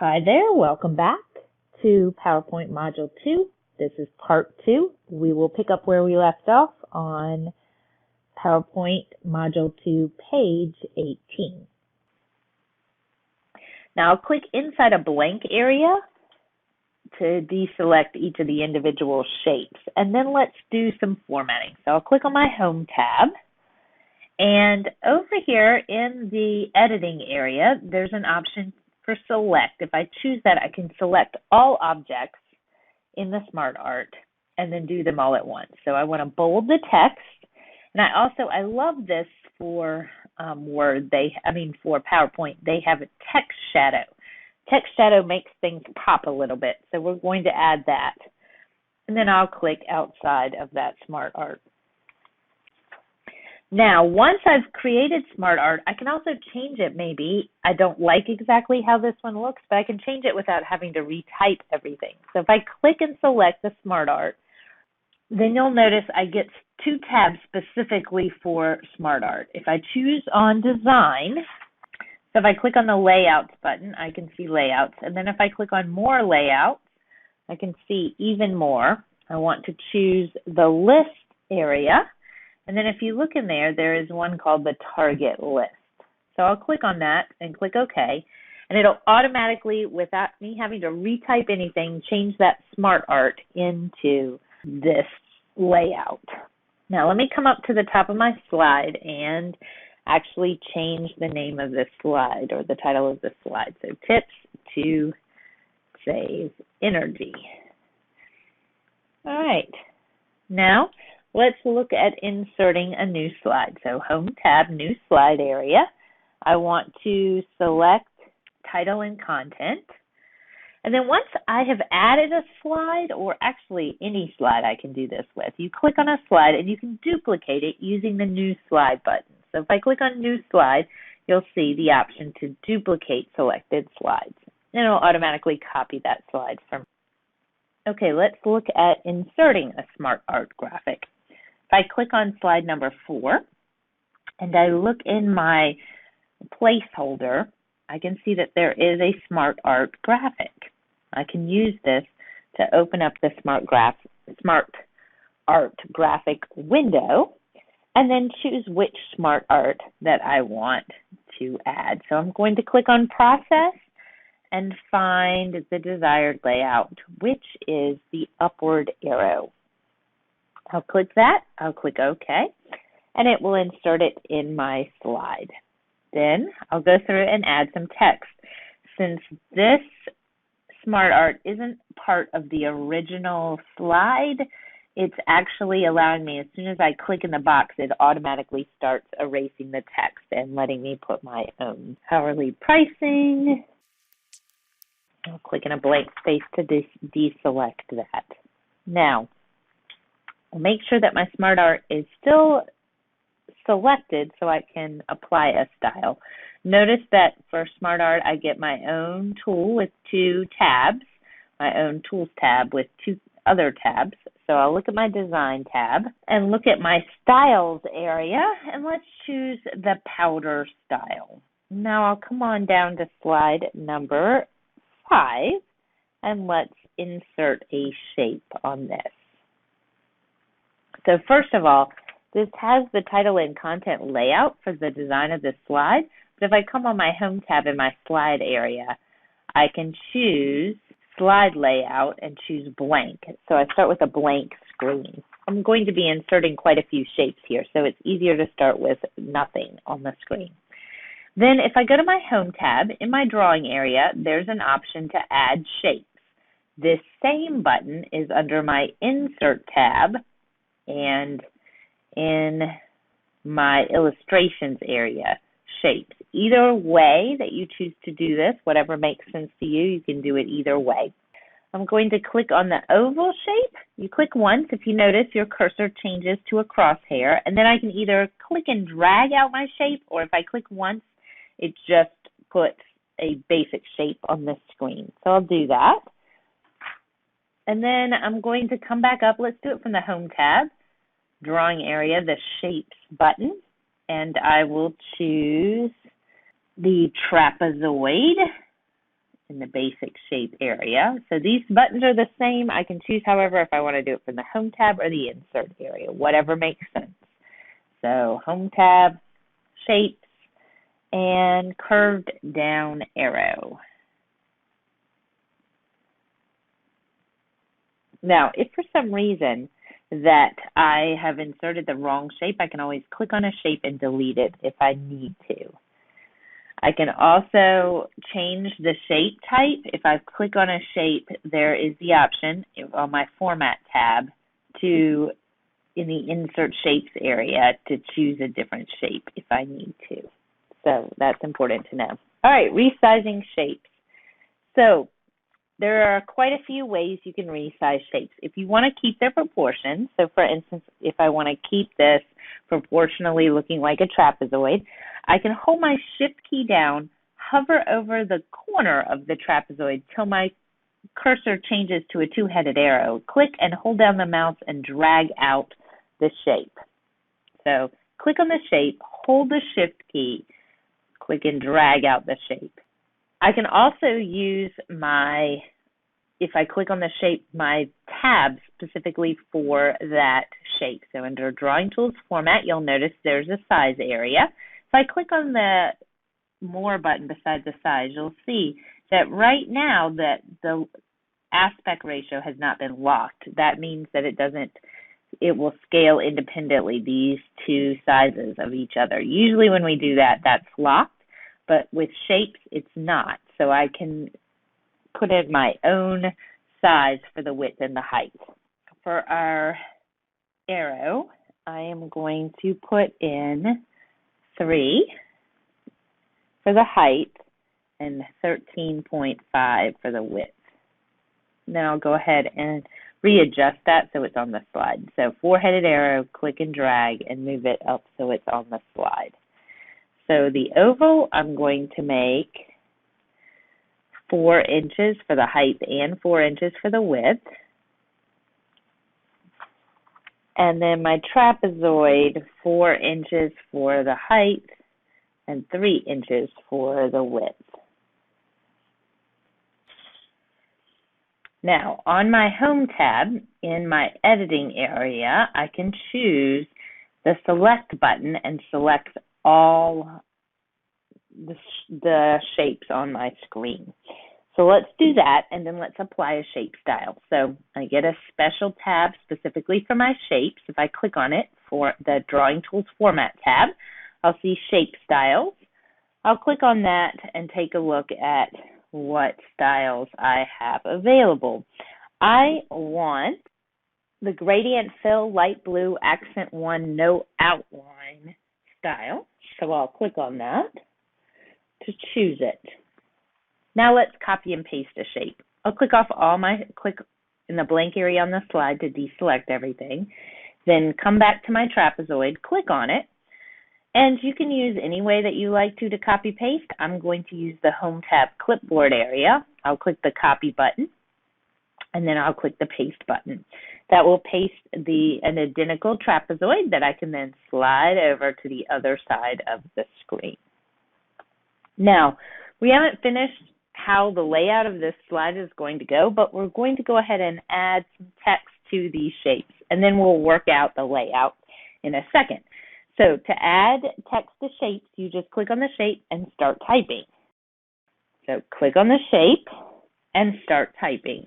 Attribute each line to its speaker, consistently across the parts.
Speaker 1: Hi there, welcome back to PowerPoint Module 2. This is Part 2. We will pick up where we left off on PowerPoint Module 2, page 18. Now I'll click inside a blank area to deselect each of the individual shapes, and then let's do some formatting. So I'll click on my Home tab, and over here in the editing area, there's an option for select. If I choose that, I can select all objects in the SmartArt and then do them all at once. So I want to bold the text, and I love this for Word. For PowerPoint, they have a text shadow. Text shadow makes things pop a little bit, so we're going to add that. And then I'll click outside of that SmartArt. Now, once I've created SmartArt, I can also change it maybe. I don't like exactly how this one looks, but I can change it without having to retype everything. So if I click and select the SmartArt, then you'll notice I get two tabs specifically for SmartArt. If I choose on Design, so if I click on the Layouts button, I can see Layouts. And then if I click on More Layouts, I can see even more. I want to choose the List area. And then if you look in there, there is one called the Target List. So I'll click on that and click OK. And it'll automatically, without me having to retype anything, change that SmartArt into this layout. Now let me come up to the top of my slide and actually change the name of this slide, or the title of this slide. So Tips to Save Energy. All right. Now let's look at inserting a new slide. So Home tab, New Slide area. I want to select Title and Content. And then once I have added a slide, or actually any slide I can do this with, you click on a slide and you can duplicate it using the New Slide button. So if I click on New Slide, you'll see the option to duplicate selected slides. And it'll automatically copy that slide from. Okay, let's look at inserting a SmartArt graphic. If I click on slide number 4 and I look in my placeholder, I can see that there is a SmartArt graphic. I can use this to open up the SmartArt graphic window and then choose which SmartArt that I want to add. So I'm going to click on Process and find the desired layout, which is the upward arrow. I'll click that, I'll click OK, and it will insert it in my slide. Then I'll go through and add some text. Since this SmartArt isn't part of the original slide, it's actually allowing me, as soon as I click in the box, it automatically starts erasing the text and letting me put my own hourly pricing. I'll click in a blank space to deselect that. Now, I'll make sure that my SmartArt is still selected so I can apply a style. Notice that for SmartArt, I get my own tool with 2 tabs, my own Tools tab with 2 other tabs. So I'll look at my Design tab and look at my Styles area, and let's choose the Powder style. Now I'll come on down to slide number 5, and let's insert a shape on this. So first of all, this has the title and content layout for the design of this slide. But if I come on my Home tab in my slide area, I can choose slide layout and choose blank. So I start with a blank screen. I'm going to be inserting quite a few shapes here, so it's easier to start with nothing on the screen. Then if I go to my Home tab, in my drawing area, there's an option to add shapes. This same button is under my Insert tab, and in my Illustrations area, Shapes. Either way that you choose to do this, whatever makes sense to you, you can do it either way. I'm going to click on the oval shape. You click once, if you notice, your cursor changes to a crosshair, and then I can either click and drag out my shape, or if I click once, it just puts a basic shape on this screen. So I'll do that. And then I'm going to come back up. Let's do it from the Home tab, Drawing area, the Shapes button, and I will choose the trapezoid in the basic shape area. So these buttons are the same. I can choose, however, if I want to do it from the Home tab or the Insert area, whatever makes sense. So Home tab, Shapes, and Curved Down Arrow. Now, if for some reason that I have inserted the wrong shape, I can always click on a shape and delete it if I need to. I can also change the shape type. If I click on a shape, there is the option on my Format tab to, in the Insert Shapes area, to choose a different shape if I need to. So that's important to know. All right, resizing shapes. So there are quite a few ways you can resize shapes. If you want to keep their proportions, so for instance, if I want to keep this proportionally looking like a trapezoid, I can hold my Shift key down, hover over the corner of the trapezoid till my cursor changes to a two-headed arrow. Click and hold down the mouse and drag out the shape. So click on the shape, hold the Shift key, click and drag out the shape. I can also use if I click on the shape, my tab specifically for that shape. So under Drawing Tools Format, you'll notice there's a size area. If I click on the More button beside the size, you'll see that right now that the aspect ratio has not been locked. That means that it will scale independently, these two sizes of each other. Usually when we do that, that's locked. But with shapes, it's not. So I can put in my own size for the width and the height. For our arrow, I am going to put in 3 for the height and 13.5 for the width. Then I'll go ahead and readjust that so it's on the slide. So 4-headed arrow, click and drag, and move it up so it's on the slide. So the oval, I'm going to make 4 inches for the height and 4 inches for the width. And then my trapezoid, 4 inches for the height and 3 inches for the width. Now, on my Home tab, in my editing area, I can choose the Select button and select all the shapes on my screen. So let's do that, and then let's apply a shape style. So I get a special tab specifically for my shapes. If I click on it for the Drawing Tools Format tab, I'll see Shape Styles. I'll click on that and take a look at what styles I have available. I want the Gradient Fill Light Blue Accent 1 No Outline style. So I'll click on that to choose it. Now let's copy and paste a shape. I'll click in the blank area on the slide to deselect everything. Then come back to my trapezoid, click on it, and you can use any way that you like to copy paste. I'm going to use the Home tab clipboard area. I'll click the copy button, and then I'll click the paste button. That will paste an identical trapezoid that I can then slide over to the other side of the screen. Now, we haven't finished how the layout of this slide is going to go, but we're going to go ahead and add some text to these shapes, and then we'll work out the layout in a second. So to add text to shapes, you just click on the shape and start typing. So click on the shape and start typing.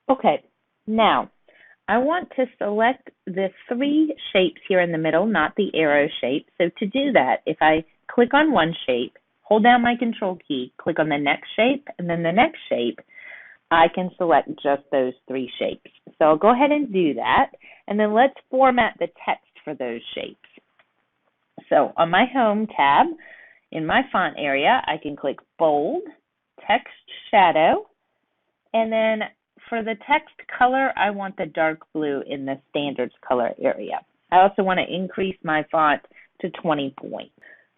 Speaker 1: Okay, now I want to select the 3 shapes here in the middle, not the arrow shape. So to do that, if I click on one shape, hold down my Control key, click on the next shape, and then the next shape, I can select just those 3 shapes. So I'll go ahead and do that, and then let's format the text for those shapes. So on my Home tab, in my font area, I can click Bold, Text Shadow, and then for the text color, I want the dark blue in the standards color area. I also want to increase my font to 20 points.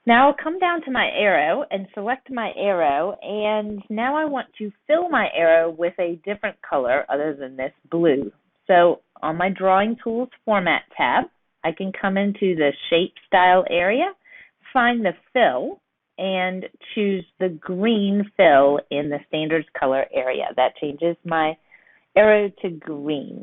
Speaker 1: Now I'll come down to my arrow and select my arrow, and now I want to fill my arrow with a different color other than this blue. So on my Drawing Tools Format tab, I can come into the Shape Style area, find the Fill, and choose the green fill in the standards color area. That changes my arrow to green.